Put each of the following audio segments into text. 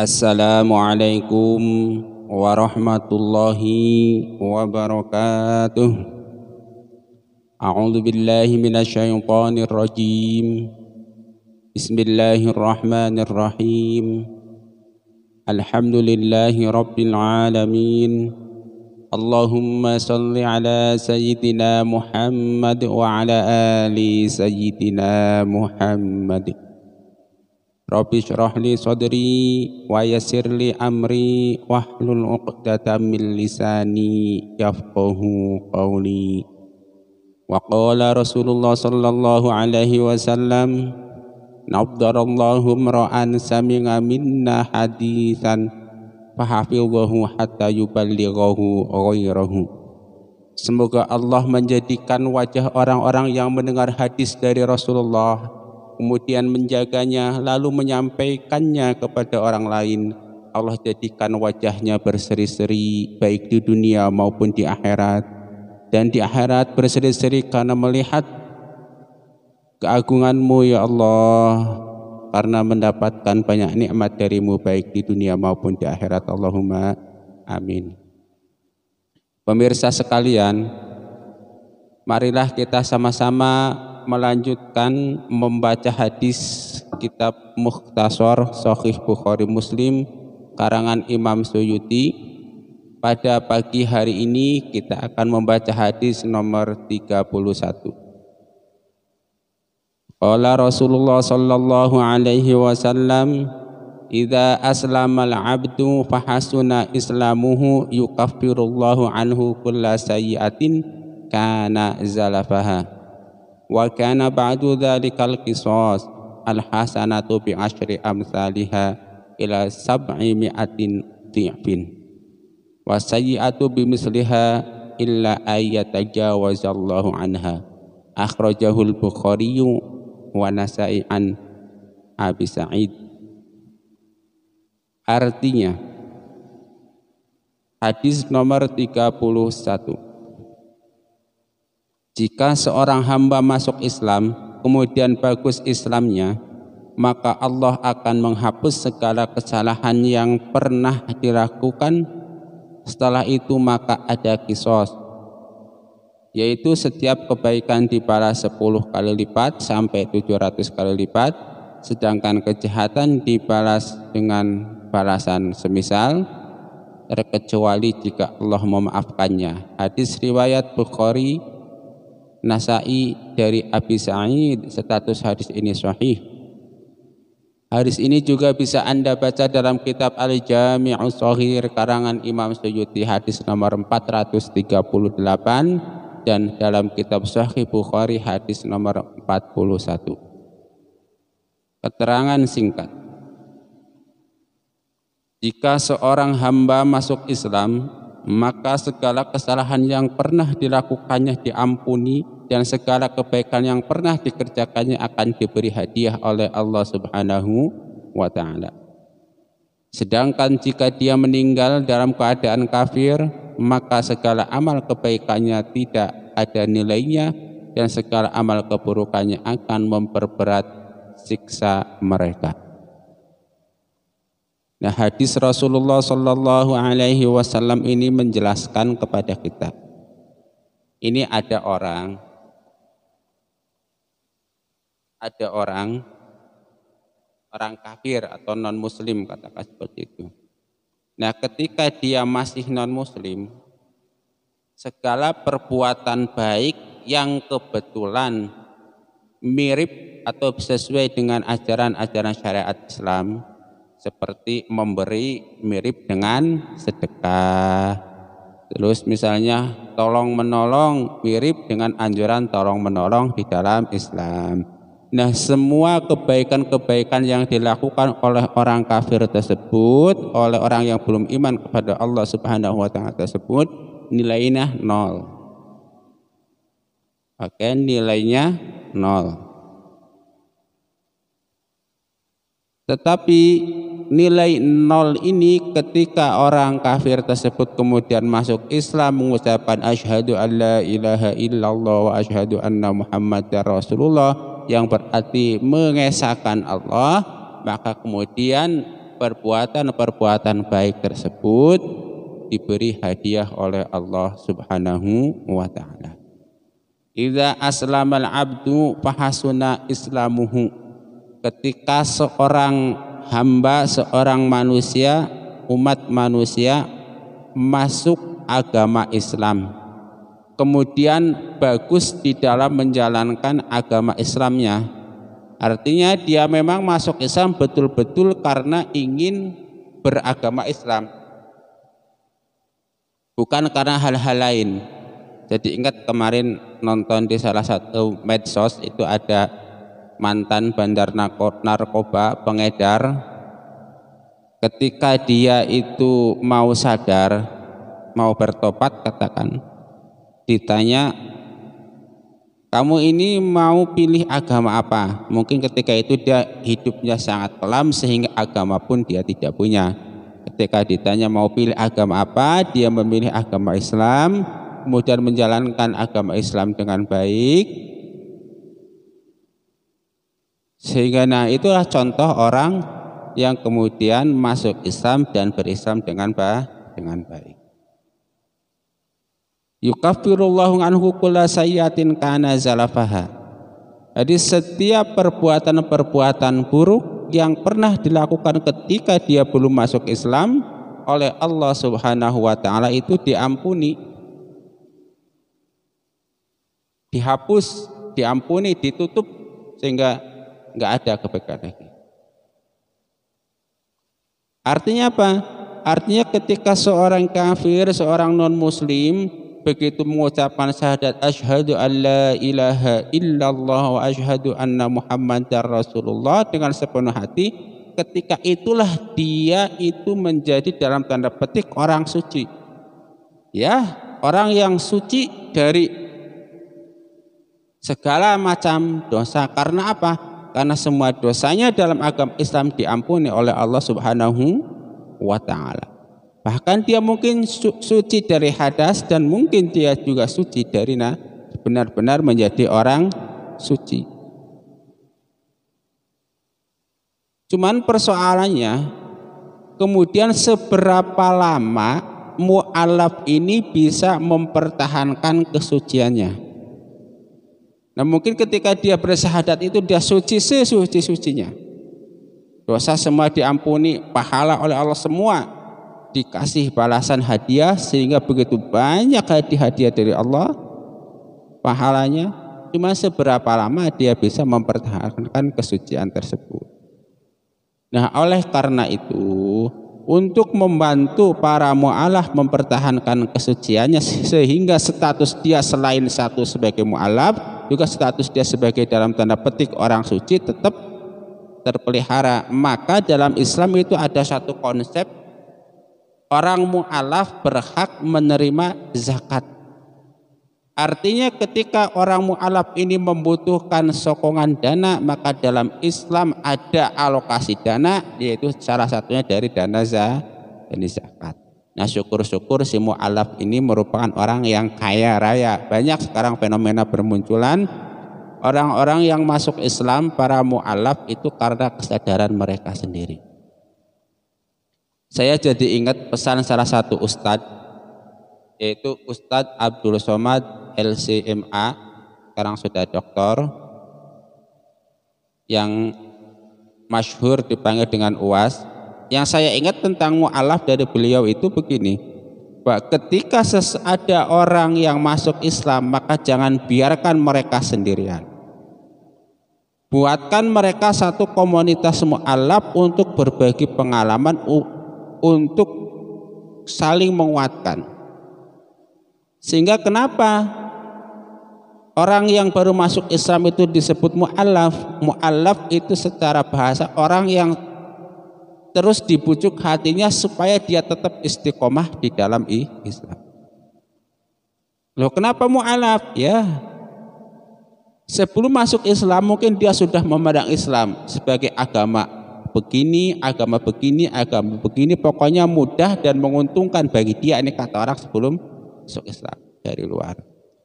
Assalamualaikum warahmatullahi wabarakatuh. A'udzu billahi minasyaitonir rajim. Bismillahirrahmanirrahim. Alhamdulillahi rabbil alamin. Allahumma salli ala sayyidina Muhammad wa ala ali sayyidina Muhammad. Rabbi shrah li sadri wa yassir li amri wahlul 'uqdatam min lisani yafqahu qawli. Wa qala Rasulullah sallallahu alaihi wasallam, nabdarallahu imra'an sami'a minna haditsan fahafidhahu hatta yuballighahu ghairahu. Semoga Allah menjadikan wajah orang-orang yang mendengar hadis dari Rasulullah kemudian menjaganya lalu menyampaikannya kepada orang lain, Allah jadikan wajahnya berseri-seri baik di dunia maupun di akhirat, dan di akhirat berseri-seri karena melihat keagungan-Mu ya Allah, karena mendapatkan banyak nikmat dari-Mu baik di dunia maupun di akhirat. Allahumma amin. Pemirsa sekalian, marilah kita sama-sama melanjutkan membaca hadis kitab Mukhtasar Shahih Bukhari Muslim karangan Imam Suyuti. Pada pagi hari ini kita akan membaca hadis nomor 31. Qala Rasulullah sallallahu alaihi wasallam, idza aslama al-'abdu fahasuna islamuhu yukaffirullahu anhu kulla sayyi'atin kana zalafaha. Wa kana ba'du dzalikal qisas al-hasanatu bi asyri amsalha ila 700 dhi'fin wa sayyi'atu bi misliha illa ayyatajawazallahu anha. Akhrajahul Bukhari wa Nasa'i an Abi Sa'id. Artinya, hadis nomor 31, jika seorang hamba masuk Islam, kemudian bagus Islamnya, maka Allah akan menghapus segala kesalahan yang pernah dilakukan. Setelah itu maka ada qisas, yaitu setiap kebaikan dibalas 10 kali lipat sampai 700 kali lipat, sedangkan kejahatan dibalas dengan balasan semisal, terkecuali jika Allah memaafkannya. Hadis riwayat Bukhari, Nasa'i dari Abi Sa'id. Status hadis ini sahih. Hadis ini juga bisa Anda baca dalam kitab Al-Jami'us Shaghir karangan Imam Suyuti hadis nomor 438 dan dalam kitab Shahih Bukhari hadis nomor 41. Keterangan singkat. Jika seorang hamba masuk Islam, maka segala kesalahan yang pernah dilakukannya diampuni dan segala kebaikan yang pernah dikerjakannya akan diberi hadiah oleh Allah Subhanahu wa ta'ala. Sedangkan jika dia meninggal dalam keadaan kafir, maka segala amal kebaikannya tidak ada nilainya dan segala amal keburukannya akan memperberat siksa mereka. Nah, hadis Rasulullah sallallahu alaihi wasallam ini menjelaskan kepada kita. Ini ada orang kafir atau non muslim, katakan seperti itu. Nah, ketika dia masih non muslim, segala perbuatan baik yang kebetulan mirip atau sesuai dengan ajaran-ajaran syariat Islam, seperti memberi mirip dengan sedekah. Terus misalnya tolong menolong mirip dengan anjuran tolong menolong di dalam Islam. Nah, semua kebaikan-kebaikan yang dilakukan oleh orang kafir tersebut, oleh orang yang belum iman kepada Allah Subhanahu wa ta'ala tersebut, nilainya 0. Oke, nilainya 0. Tetapi nilai 0 ini ketika orang kafir tersebut kemudian masuk Islam, mengucapkan asyhadu an la ilaha illallah wa asyhadu anna muhammadar rasulullah, yang berarti mengesahkan Allah, maka kemudian perbuatan-perbuatan baik tersebut diberi hadiah oleh Allah Subhanahu wa taala. Idza aslamal abdu fahasuna islamuhu. Ketika seorang hamba, seorang manusia, umat manusia masuk agama Islam, kemudian bagus di dalam menjalankan agama Islamnya, artinya dia memang masuk Islam betul-betul karena ingin beragama Islam, bukan karena hal-hal lain. Jadi ingat kemarin nonton di salah satu medsos itu ada mantan bandar narkoba pengedar, ketika dia itu mau sadar, mau bertobat katakan, ditanya, kamu ini mau pilih agama apa? Mungkin ketika itu dia hidupnya sangat kelam sehingga agama pun dia tidak punya. Ketika ditanya mau pilih agama apa, dia memilih agama Islam, kemudian menjalankan agama Islam dengan baik. Sehingga itulah contoh orang yang kemudian masuk Islam dan berislam dengan baik. Yukaffirullahu anhu kulla sayyatin kana zalafaha. Jadi setiap perbuatan-perbuatan buruk yang pernah dilakukan ketika dia belum masuk Islam oleh Allah Subhanahu wa taala itu diampuni, dihapus, diampuni, ditutup sehingga enggak ada kebaikan lagi. Artinya apa? Artinya ketika seorang kafir, seorang non-muslim begitu mengucapkan syahadat asyhadu alla ilaha illallah wa asyhadu anna muhammadar rasulullah dengan sepenuh hati, ketika itulah dia itu menjadi dalam tanda petik orang suci. Ya, orang yang suci dari segala macam dosa. Karena apa? Karena semua dosanya dalam agama Islam diampuni oleh Allah Subhanahu wa taala. Bahkan dia mungkin suci dari hadas dan mungkin dia juga suci dari benar-benar menjadi orang suci. Cuman persoalannya kemudian seberapa lama mu'alaf ini bisa mempertahankan kesuciannya. Nah mungkin ketika dia bersyahadat itu dia suci sesuci-sucinya. Dosa semua diampuni, pahala oleh Allah semua, dikasih balasan hadiah sehingga begitu banyak hadiah dari Allah pahalanya. Cuma seberapa lama dia bisa mempertahankan kesucian tersebut. Nah oleh karena itu untuk membantu para mu'alaf mempertahankan kesuciannya sehingga status dia selain satu sebagai mu'alaf juga status dia sebagai dalam tanda petik orang suci tetap terpelihara, maka dalam Islam itu ada satu konsep orang mu'alaf berhak menerima zakat. Artinya ketika orang mu'alaf ini membutuhkan sokongan dana, maka dalam Islam ada alokasi dana, yaitu salah satunya dari dana zakat. Nah syukur-syukur si mu'alaf ini merupakan orang yang kaya raya. Banyak sekarang fenomena bermunculan orang-orang yang masuk Islam, para mu'alaf itu karena kesadaran mereka sendiri. Saya jadi ingat pesan salah satu ustadz, yaitu Ustadz Abdul Somad LCMA, sekarang sudah doktor, yang masyhur dipanggil dengan UAS. Yang saya ingat tentang mu'alaf dari beliau itu begini, bahwa ketika ada orang yang masuk Islam, maka jangan biarkan mereka sendirian. Buatkan mereka satu komunitas mu'alaf untuk berbagi pengalaman, untuk saling menguatkan. Sehingga kenapa orang yang baru masuk Islam itu disebut mu'alaf? Mu'alaf itu secara bahasa orang yang terus dibujuk hatinya supaya dia tetap istiqomah di dalam Islam. Loh kenapa mu'alaf? Ya, sebelum masuk Islam mungkin dia sudah memandang Islam sebagai agama begini, pokoknya mudah dan menguntungkan bagi dia, ini kata orang sebelum masuk Islam dari luar.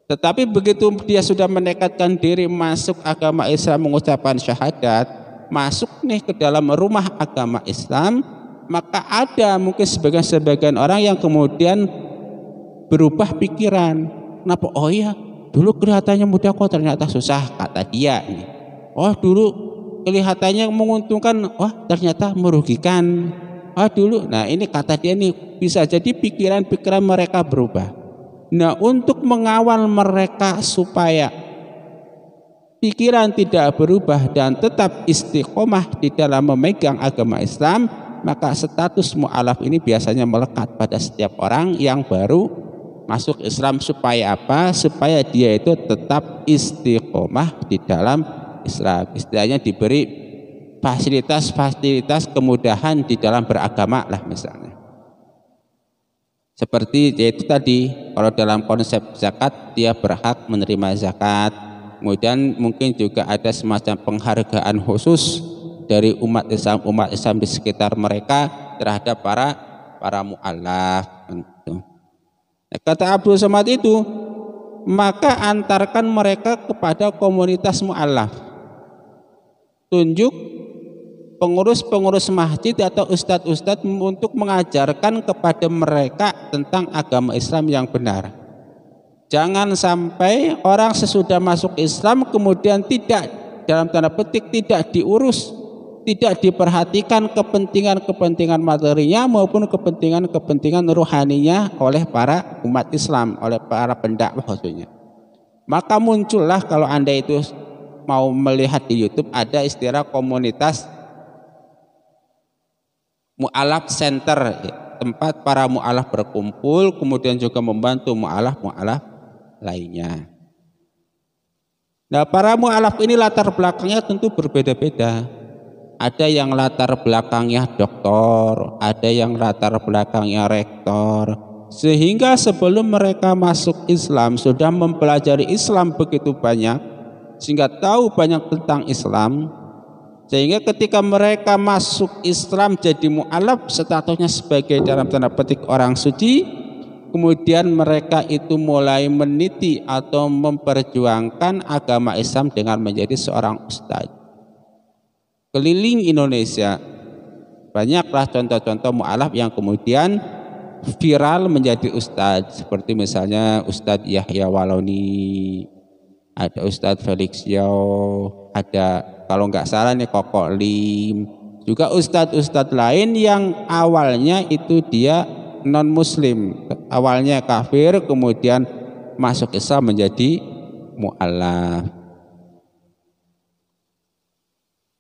Tetapi begitu dia sudah menekadkan diri masuk agama Islam, mengucapkan syahadat, masuk nih ke dalam rumah agama Islam, maka ada mungkin sebagian orang yang kemudian berubah pikiran. Kenapa? Oh iya, dulu kelihatannya mudah kok ternyata susah, kata dia. Oh dulu kelihatannya menguntungkan, wah ternyata merugikan. Oh dulu, nah ini kata dia nih, bisa jadi pikiran-pikiran mereka berubah. Nah untuk mengawal mereka supaya pikiran tidak berubah dan tetap istiqomah di dalam memegang agama Islam, maka status mu'alaf ini biasanya melekat pada setiap orang yang baru masuk Islam. Supaya apa? Supaya dia itu tetap istiqomah di dalam Islam. Istilahnya diberi fasilitas-fasilitas kemudahan di dalam beragama lah misalnya. Seperti yaitu tadi, kalau dalam konsep zakat dia berhak menerima zakat. Kemudian mungkin juga ada semacam penghargaan khusus dari umat Islam di sekitar mereka terhadap para mu'alaf. Kata Abdul Somad itu, maka antarkan mereka kepada komunitas mu'alaf. Tunjuk pengurus-pengurus masjid atau ustadz-ustadz untuk mengajarkan kepada mereka tentang agama Islam yang benar. Jangan sampai orang sesudah masuk Islam kemudian tidak, dalam tanda petik, tidak diurus, tidak diperhatikan kepentingan-kepentingan materinya maupun kepentingan-kepentingan ruhaninya oleh para umat Islam, oleh para pendakwah khususnya. Maka muncullah, kalau Anda itu mau melihat di YouTube, ada istilah komunitas mu'alaf center, tempat para mu'alaf berkumpul, kemudian juga membantu mu'alaf lainnya. Nah, para mu'alaf ini latar belakangnya tentu berbeda-beda. Ada yang latar belakangnya doktor, ada yang latar belakangnya rektor, sehingga sebelum mereka masuk Islam sudah mempelajari Islam begitu banyak, sehingga tahu banyak tentang Islam, sehingga ketika mereka masuk Islam jadi mu'alaf, statusnya sebagai dalam tanda petik orang suci, kemudian mereka itu mulai meniti atau memperjuangkan agama Islam dengan menjadi seorang ustadz. Keliling Indonesia banyaklah contoh-contoh mu'alaf yang kemudian viral menjadi ustadz, seperti misalnya Ustadz Yahya Waloni, ada Ustadz Felix Yao, ada kalau nggak salah nih Koko Lim, juga ustadz-ustadz lain yang awalnya itu dia non muslim, awalnya kafir kemudian masuk Islam menjadi mu'alaf.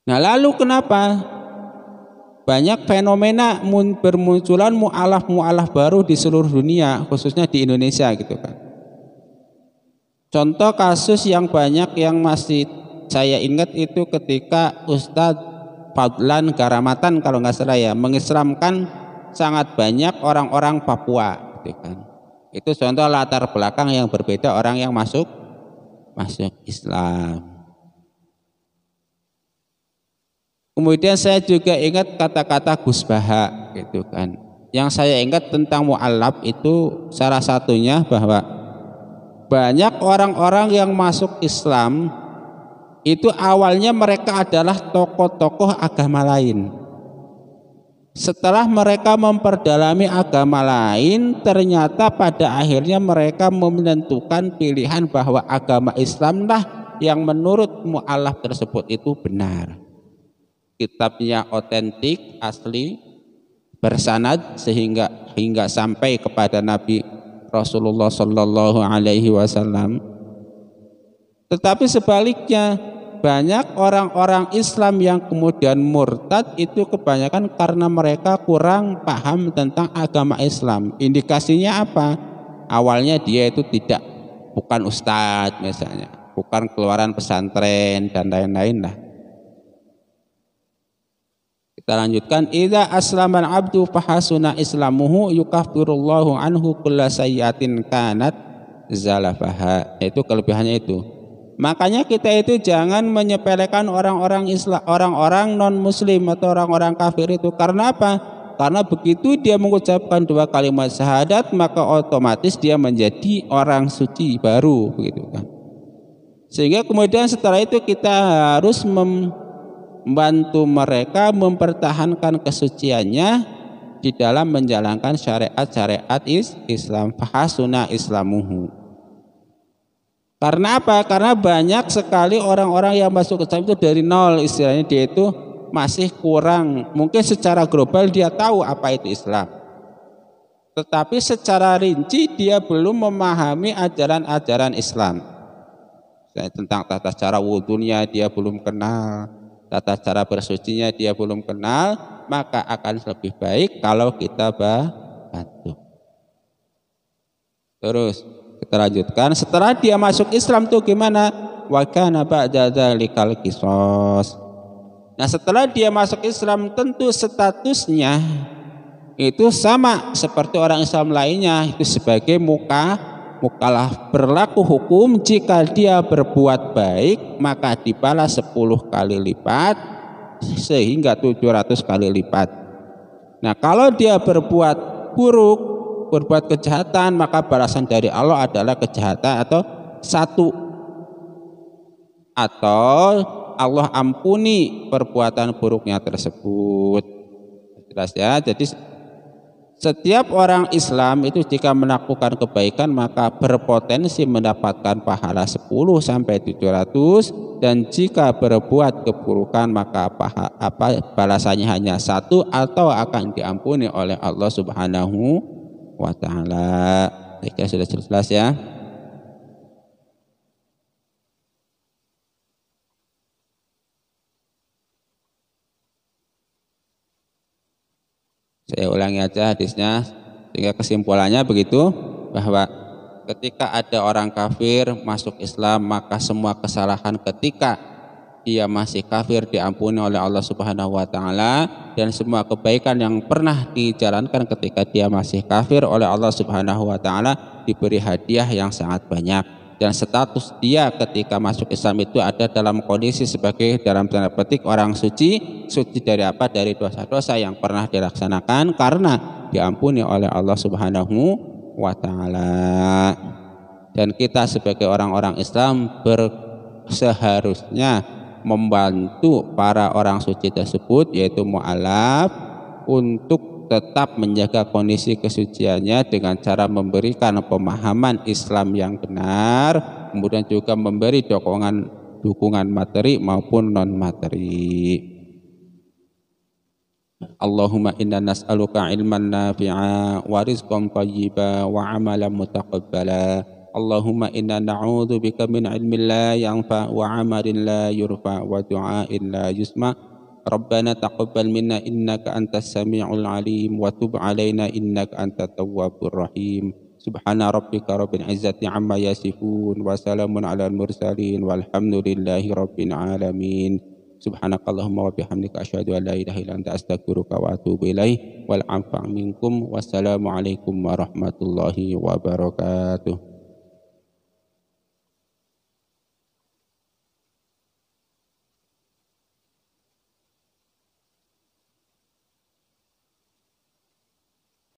Nah lalu kenapa banyak fenomena bermunculan mu'alaf baru di seluruh dunia, khususnya di Indonesia gitu kan. Contoh kasus yang banyak yang masih saya ingat itu ketika Ustadz Fadlan Garamatan kalau nggak salah ya, mengislamkan sangat banyak orang-orang Papua gitu kan. Itu contoh latar belakang yang berbeda orang yang masuk Islam. Kemudian saya juga ingat kata-kata Gus Baha gitu kan. Yang saya ingat tentang mu'alaf itu salah satunya bahwa banyak orang-orang yang masuk Islam itu awalnya mereka adalah tokoh-tokoh agama lain. Setelah mereka memperdalami agama lain, ternyata pada akhirnya mereka menentukan pilihan bahwa agama Islamlah yang menurut mu'alaf tersebut itu benar. Kitabnya otentik, asli, bersanad hingga sampai kepada Nabi Rasulullah Shallallahu Alaihi Wasallam. Tetapi sebaliknya banyak orang-orang Islam yang kemudian murtad itu kebanyakan karena mereka kurang paham tentang agama Islam. Indikasinya apa? Awalnya dia itu bukan ustadz misalnya, bukan keluaran pesantren dan lain-lain lah. Kita lanjutkan, idza aslamal abdu fahasuna islamuhu yukaffirullahu anhu kulla sayyi'atin kanat zalafaha. Itu kelebihannya itu. Makanya kita itu jangan menyepelekan orang-orang Islam, orang-orang non muslim atau orang-orang kafir itu. Karena apa? Karena begitu dia mengucapkan 2 kalimat syahadat, maka otomatis dia menjadi orang suci baru begitu kan. Sehingga kemudian setelah itu kita harus membantu mereka mempertahankan kesuciannya di dalam menjalankan syariat-syariat Islam. Fahasuna islamuhu. Karena apa? Karena banyak sekali orang-orang yang masuk Islam itu dari nol, istilahnya dia itu masih kurang. Mungkin secara global dia tahu apa itu Islam, tetapi secara rinci dia belum memahami ajaran-ajaran Islam. Tentang tata cara wudunya dia belum kenal, tata cara bersucinya dia belum kenal, maka akan lebih baik kalau kita bantu. Terus kita lanjutkan, setelah dia masuk Islam tuh gimana? Wa kana ba'da dzalikal qisas. Nah, setelah dia masuk Islam tentu statusnya itu sama seperti orang Islam lainnya, itu sebagai mukallaf, berlaku hukum. Jika dia berbuat baik maka dibalas 10 kali lipat sehingga 700 kali lipat. Nah, kalau dia berbuat buruk, berbuat kejahatan, maka balasan dari Allah adalah kejahatan atau satu, atau Allah ampuni perbuatan buruknya tersebut. Jelas ya. Jadi setiap orang Islam itu jika melakukan kebaikan maka berpotensi mendapatkan pahala 10 sampai 700, dan jika berbuat keburukan maka balasannya hanya satu atau akan diampuni oleh Allah Subhanahu wa taala. Sudah jelas ya. Saya ulangi aja hadisnya sehingga kesimpulannya begitu, bahwa ketika ada orang kafir masuk Islam maka semua kesalahan ketika dia masih kafir diampuni oleh Allah Subhanahu wa taala, dan semua kebaikan yang pernah dijalankan ketika dia masih kafir oleh Allah Subhanahu wa taala diberi hadiah yang sangat banyak. Dan status dia ketika masuk Islam itu ada dalam kondisi sebagai dalam tanda petik orang suci. Suci dari apa? Dari dosa-dosa yang pernah dilaksanakan karena diampuni oleh Allah Subhanahu wa taala. Dan kita sebagai orang-orang Islam seharusnya membantu para orang suci tersebut, yaitu mu'alaf, untuk tetap menjaga kondisi kesuciannya dengan cara memberikan pemahaman Islam yang benar, kemudian juga memberi dukungan materi maupun non materi. Allahumma inna nas'aluka ilman nafi'a wa rizqan thayyiba wa amalan mutaqabbala. Allahumma inna na'udzubika min ilmin la yanfa wa amalin la yurfa wa du'ain la yusma. Rabbana taqabbal minna innaka antas sami'ul alim wa tub alaina innaka antat tawwabur rahim. Subhana rabbika rabbil izzati amma yasifun wa salamun alal mursalin walhamdulillahi rabbil alamin. Subhanakallahumma wa bihamdika asyhadu an la ilaha illa anta astaghfiruka wa atubu ilaik. Wal 'afwa minkum. Wassalamu alaikum warahmatullahi wabarakatuh.